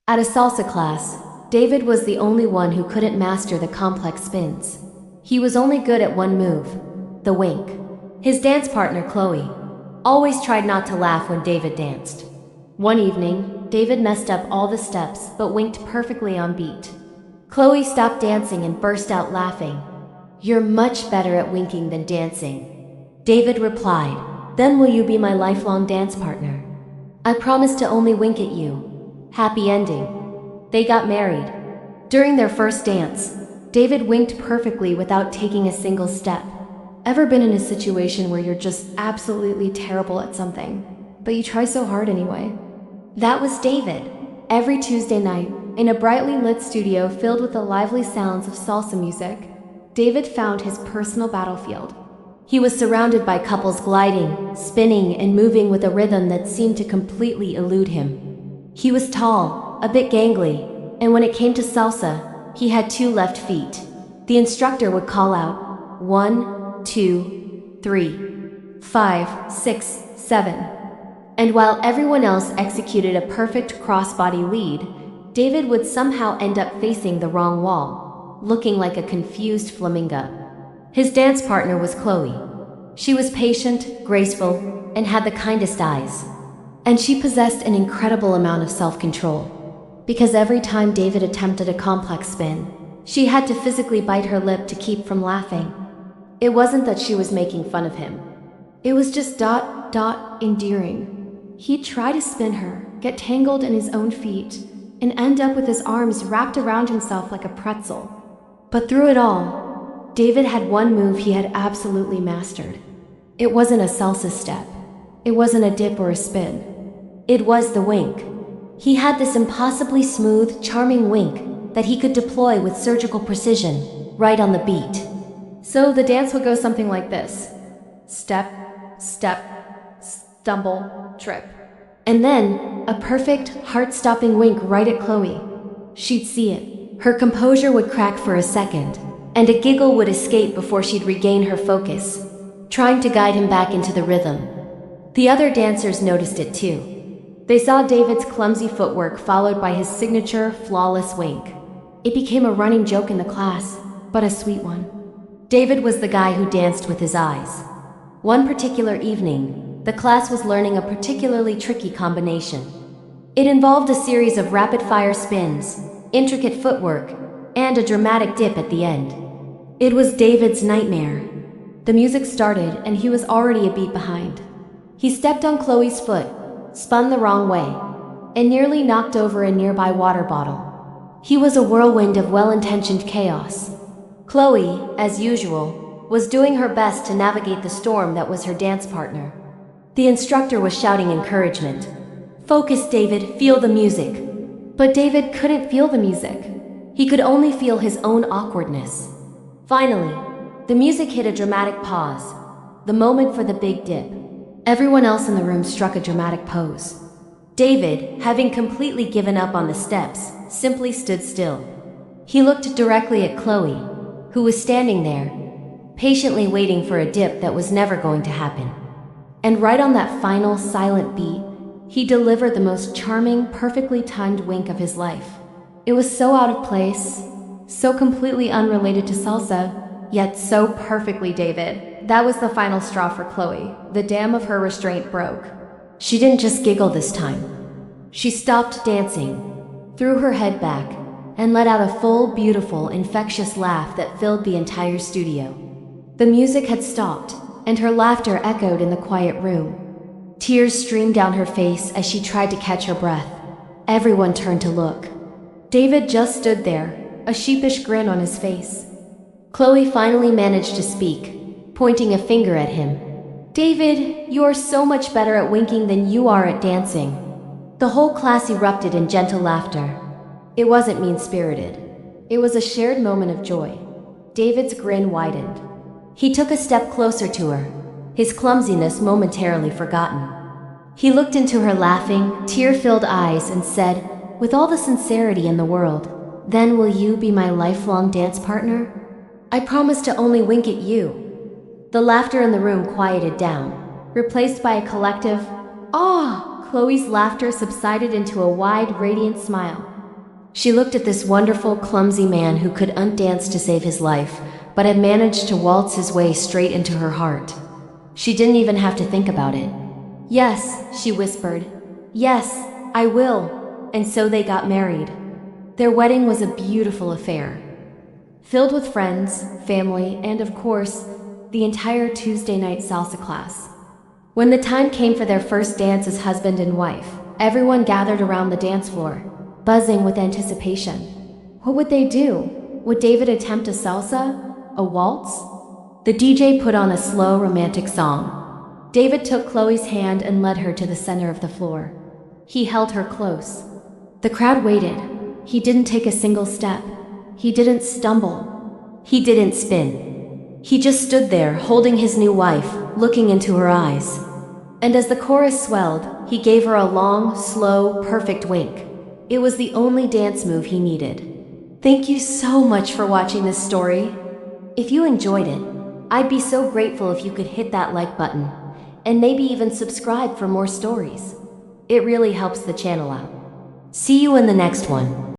At a salsa class, David was the only one who couldn't master the complex spins. He was only good at one move, the wink. His dance partner, Chloe, always tried not to laugh when David danced. One evening, David messed up all the steps but winked perfectly on beat. Chloe stopped dancing and burst out laughing. "You're much better at winking than dancing." David replied, "Then will you be my lifelong dance partner?" "I promise to only wink at you." Happy ending. They got married. During their first dance, David winked perfectly without taking a single step. Ever been in a situation where you're just absolutely terrible at something, but you try so hard anyway? That was David. Every Tuesday night, in a brightly lit studio filled with the lively sounds of salsa music, David found his personal battlefield. He was surrounded by couples gliding, spinning, and moving with a rhythm that seemed to completely elude him. He was tall, a bit gangly, and when it came to salsa, he had two left feet. The instructor would call out, 1, 2, 3, 5, 6, 7. And while everyone else executed a perfect crossbody lead, David would somehow end up facing the wrong wall, looking like a confused flamingo. His dance partner was Chloe. She was patient, graceful, and had the kindest eyes. And she possessed an incredible amount of self-control. Because every time David attempted a complex spin, she had to physically bite her lip to keep from laughing. It wasn't that she was making fun of him. It was just endearing. He'd try to spin her, get tangled in his own feet, and end up with his arms wrapped around himself like a pretzel. But through it all, David had one move he had absolutely mastered. It wasn't a salsa step. It wasn't a dip or a spin. It was the wink. He had this impossibly smooth, charming wink that he could deploy with surgical precision, right on the beat. So the dance would go something like this. Step, step, stumble, trip. And then, a perfect, heart-stopping wink right at Chloe. She'd see it. Her composure would crack for a second, and a giggle would escape before she'd regain her focus, trying to guide him back into the rhythm. The other dancers noticed it too. They saw David's clumsy footwork followed by his signature, flawless wink. It became a running joke in the class, but a sweet one. David was the guy who danced with his eyes. One particular evening, the class was learning a particularly tricky combination. It involved a series of rapid-fire spins, intricate footwork, and a dramatic dip at the end. It was David's nightmare. The music started and he was already a beat behind. He stepped on Chloe's foot, spun the wrong way, and nearly knocked over a nearby water bottle. He was a whirlwind of well-intentioned chaos. Chloe, as usual, was doing her best to navigate the storm that was her dance partner. The instructor was shouting encouragement. "Focus, David, feel the music." But David couldn't feel the music. He could only feel his own awkwardness. Finally, the music hit a dramatic pause, the moment for the big dip. Everyone else in the room struck a dramatic pose. David, having completely given up on the steps, simply stood still. He looked directly at Chloe, who was standing there, patiently waiting for a dip that was never going to happen. And right on that final, silent beat, he delivered the most charming, perfectly timed wink of his life. It was so out of place, so completely unrelated to salsa, yet so perfectly David. That was the final straw for Chloe. The dam of her restraint broke. She didn't just giggle this time. She stopped dancing, threw her head back, and let out a full, beautiful, infectious laugh that filled the entire studio. The music had stopped, and her laughter echoed in the quiet room. Tears streamed down her face as she tried to catch her breath. Everyone turned to look. David just stood there, a sheepish grin on his face. Chloe finally managed to speak, pointing a finger at him. "David, you are so much better at winking than you are at dancing." The whole class erupted in gentle laughter. It wasn't mean-spirited. It was a shared moment of joy. David's grin widened. He took a step closer to her, his clumsiness momentarily forgotten. He looked into her laughing, tear-filled eyes and said, with all the sincerity in the world, "Then will you be my lifelong dance partner? I promise to only wink at you." The laughter in the room quieted down, replaced by a collective, "Ah!" Chloe's laughter subsided into a wide, radiant smile. She looked at this wonderful, clumsy man who could undance to save his life, but had managed to waltz his way straight into her heart. She didn't even have to think about it. "Yes," she whispered. "Yes, I will." And so they got married. Their wedding was a beautiful affair, filled with friends, family, and of course, the entire Tuesday night salsa class. When the time came for their first dance as husband and wife, everyone gathered around the dance floor, buzzing with anticipation. What would they do? Would David attempt a salsa? A waltz? The DJ put on a slow, romantic song. David took Chloe's hand and led her to the center of the floor. He held her close. The crowd waited. He didn't take a single step. He didn't stumble. He didn't spin. He just stood there, holding his new wife, looking into her eyes. And as the chorus swelled, he gave her a long, slow, perfect wink. It was the only dance move he needed. Thank you so much for watching this story. If you enjoyed it, I'd be so grateful if you could hit that like button, and maybe even subscribe for more stories. It really helps the channel out. See you in the next one.